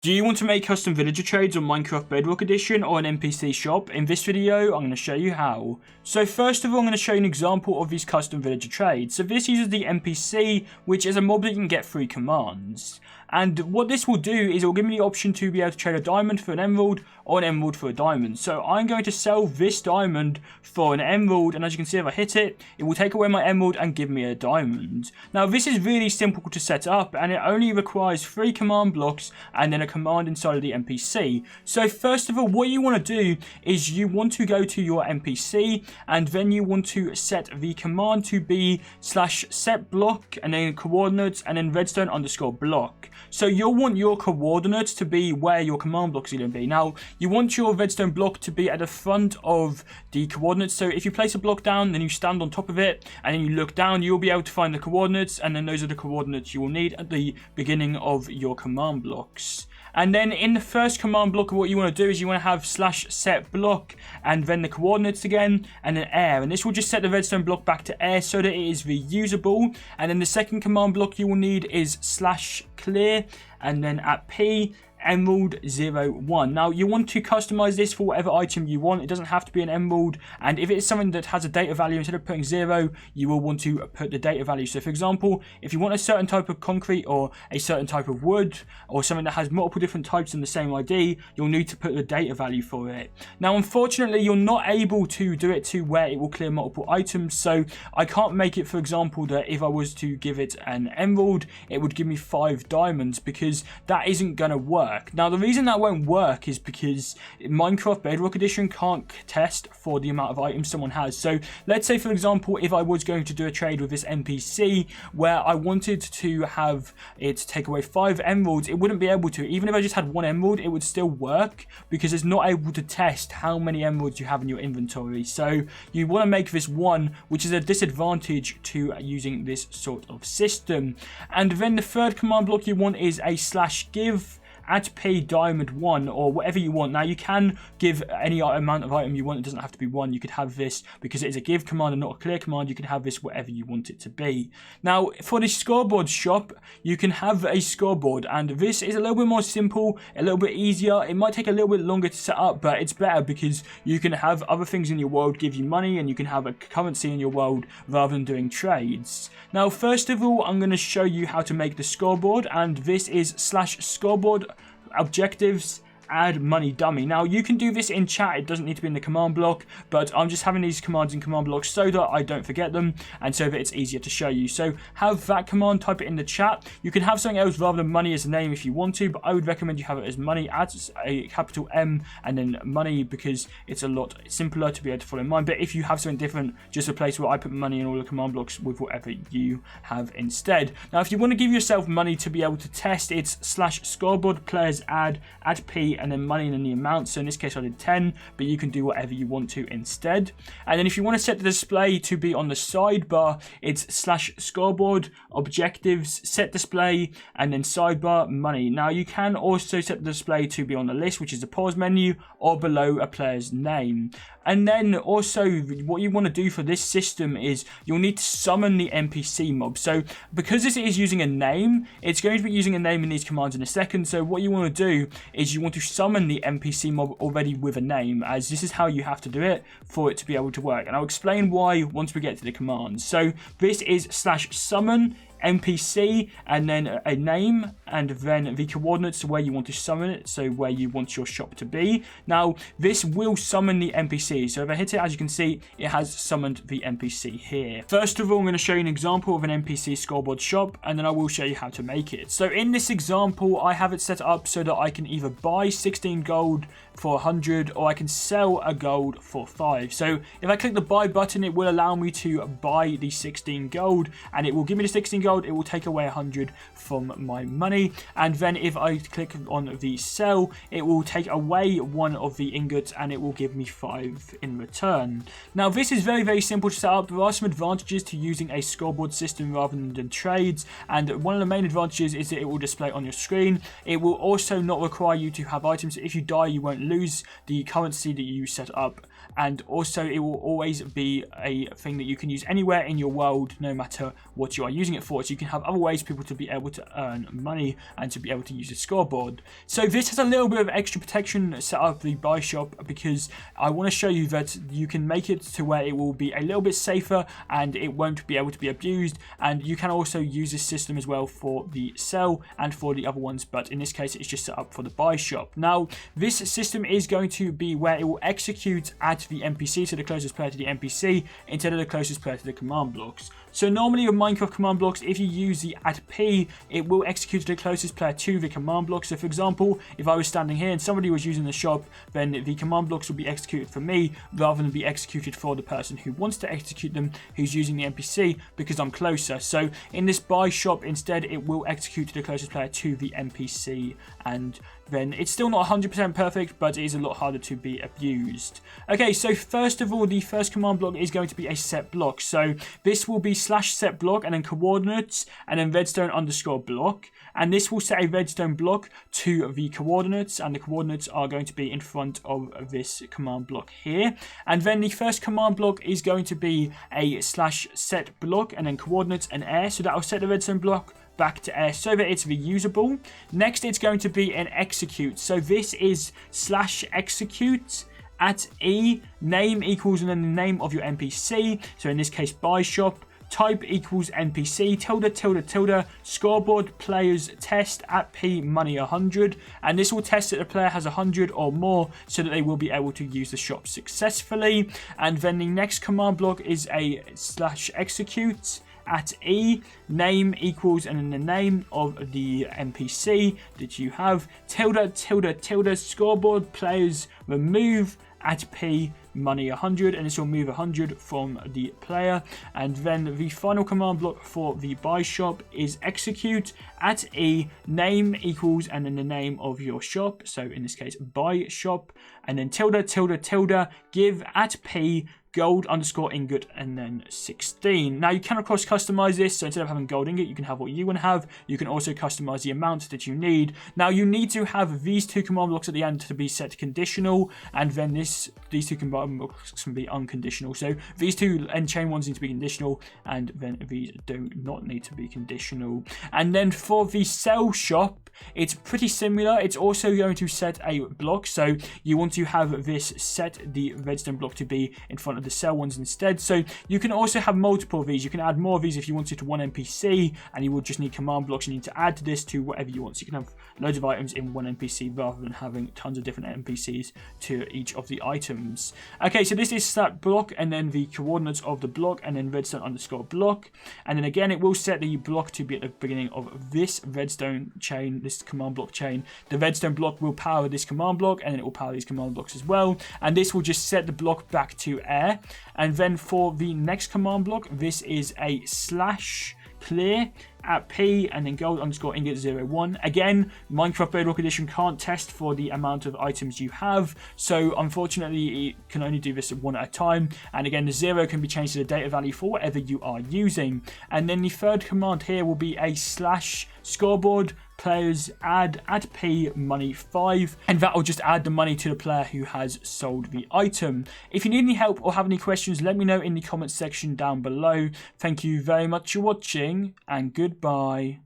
Do you want to make custom villager trades on Minecraft Bedrock Edition or an NPC shop? In this video, I'm going to show you how. So first of all, I'm going to show you an example of these custom villager trades. So this uses the NPC, which is a mob that you can get through commands. And what this will do is it will give me the option to be able to trade a diamond for an emerald or an emerald for a diamond. So I'm going to sell this diamond for an emerald, and as you can see, if I hit it, it will take away my emerald and give me a diamond. Now this is really simple to set up, and it only requires 3 command blocks and then a command inside of the NPC. So first of all, what you want to do is you want to go to your NPC, and then you want to set the command to be /set block and then coordinates and then redstone _ block. So you'll want your coordinates to be where your command blocks are going to be. Now, you want your redstone block to be at the front of the coordinates. So if you place a block down, then you stand on top of it, and then you look down, you'll be able to find the coordinates, and then those are the coordinates you will need at the beginning of your command blocks. And then in the first command block, what you want to do is you want to have /set block and then the coordinates again and then air. And this will just set the redstone block back to air so that it is reusable. And then the second command block you will need is /clear and then at P emerald 01. Now you want to customize this for whatever item you want. It doesn't have to be an emerald, and if it's something that has a data value, instead of putting 0, you will want to put the data value. So for example, if you want a certain type of concrete or a certain type of wood or something that has multiple different types in the same ID, you'll need to put the data value for it. Now unfortunately, you're not able to do it to where it will clear multiple items, so I can't make it, for example, that if I was to give it an emerald, it would give me 5 diamonds, because that isn't going to work. Now the reason that won't work is because Minecraft Bedrock Edition can't test for the amount of items someone has. So let's say, for example, if I was going to do a trade with this NPC where I wanted to have it take away 5 emeralds, it wouldn't be able to. Even if I just had 1 emerald, it would still work because it's not able to test how many emeralds you have in your inventory. So you want to make this 1, which is a disadvantage to using this sort of system. And then the third command block you want is a /give at P diamond 1 or whatever you want. Now you can give any amount of item you want. It doesn't have to be 1. You could have this, because it is a give command and not a clear command, you can have this whatever you want it to be. Now for the scoreboard shop, you can have a scoreboard, and this is a little bit more simple, a little bit easier. It might take a little bit longer to set up, but it's better because you can have other things in your world give you money, and you can have a currency in your world rather than doing trades. Now first of all, I'm going to show you how to make the scoreboard, and this is /scoreboard objectives add money dummy. Now you can do this in chat, it doesn't need to be in the command block, but I'm just having these commands in command blocks so that I don't forget them and so that it's easier to show you. So have that command, type it in the chat. You can have something else rather than money as a name if you want to, but I would recommend you have it as money, as a capital M and then money, because it's a lot simpler to be able to follow mine. But if you have something different, just a place where I put money in all the command blocks with whatever you have instead. Now if you want to give yourself money to be able to test, it's /scoreboard players add P and then money and then the amount. So in this case I did 10, but you can do whatever you want to instead. And then if you want to set the display to be on the sidebar, it's /scoreboard objectives set display and then sidebar money. Now you can also set the display to be on the list, which is the pause menu, or below a player's name. And then also what you want to do for this system is you'll need to summon the NPC mob. So because this is using a name, it's going to be using a name in these commands in a second. So what you want to do is you want to summon the NPC mob already with a name, as this is how you have to do it for it to be able to work. And I'll explain why once we get to the commands. So this is /summon NPC and then a name and then the coordinates to where you want to summon it, so where you want your shop to be. Now this will summon the NPC, so if I hit it, as you can see, it has summoned the NPC here. First of all, I'm going to show you an example of an NPC scoreboard shop, and then I will show you how to make it. So in this example, I have it set up so that I can either buy 16 gold for 100 or I can sell a gold for 5. So if I click the buy button, it will allow me to buy the 16 gold, and it will give me the 16 gold. It will take away 100 from my money, and then if I click on the sell, it will take away 1 of the ingots and it will give me 5 in return. Now this is very simple to set up. There are some advantages to using a scoreboard system rather than trades, and one of the main advantages is that it will display on your screen. It will also not require you to have items. If you die, you won't lose the currency that you set up, and also it will always be a thing that you can use anywhere in your world, no matter what you are using it for. So you can have other ways for people to be able to earn money and to be able to use the scoreboard. So this has a little bit of extra protection set up the buy shop, because I want to show you that you can make it to where it will be a little bit safer and it won't be able to be abused. And you can also use this system as well for the sell and for the other ones, but in this case it's just set up for the buy shop. Now this system is going to be where it will execute at the NPC, so the closest player to the NPC, instead of the closest player to the command blocks. So normally with Minecraft command blocks, if you use the @p, it will execute the closest player to the command block. So for example, if I was standing here and somebody was using the shop, then the command blocks will be executed for me rather than be executed for the person who wants to execute them, who's using the NPC, because I'm closer. So in this buy shop, instead it will execute the closest player to the NPC, and then it's still not 100% perfect, but it is a lot harder to be abused. Okay, so first of all, the first command block is going to be a set block. So this will be /set block and then coordinates and then redstone_block. And this will set a redstone block to the coordinates, and the coordinates are going to be in front of this command block here. And then the first command block is going to be a /set block and then coordinates and air. So that will set the redstone block back to air so that it's reusable. Next, it's going to be an execute. So this is /execute @e, name equals and then the name of your NPC. So in this case, buy shop. Type equals NPC, ~, scoreboard, players, test, @p, money 100. And this will test that the player has 100 or more so that they will be able to use the shop successfully. And then the next command block is a /execute @e, name equals and then the name of the NPC that you have, ~, scoreboard, players, remove, @p, money 100, and this will move 100 from the player. And then the final command block for the buy shop is execute @e, name equals and then the name of your shop, so in this case buy shop, and then ~, give @p, gold_ingot and then 16. Now you can of course customize this, so instead of having gold ingot you can have what you want to have. You can also customize the amount that you need. Now you need to have these two command blocks at the end to be set conditional, and then these two command blocks can be unconditional. So these two end chain ones need to be conditional, and then these do not need to be conditional. And then for the sell shop, it's pretty similar. It's also going to set a block, so you want to have this set the redstone block to be in front of the sell ones instead. So you can also have multiple of these. You can add more of these if you wanted to one NPC, and you will just need command blocks. You need to add this to whatever you want. So you can have loads of items in one NPC rather than having tons of different NPCs to each of the items. Okay, so this is set block and then the coordinates of the block and then redstone_block. And then again, it will set the block to be at the beginning of this redstone chain, this command block chain. The redstone block will power this command block, and then it will power these command blocks as well. And this will just set the block back to air. And then for the next command block, this is a /clear @p and then gold_ingot01. Again, Minecraft Bedrock Edition can't test for the amount of items you have, so unfortunately it can only do this one at a time. And again, the 0 can be changed to the data value for whatever you are using. And then the third command here will be a /scoreboard, players, add @p, money 5, and that will just add the money to the player who has sold the item. If you need any help or have any questions, let me know in the comments section down below. Thank you very much for watching, and goodbye.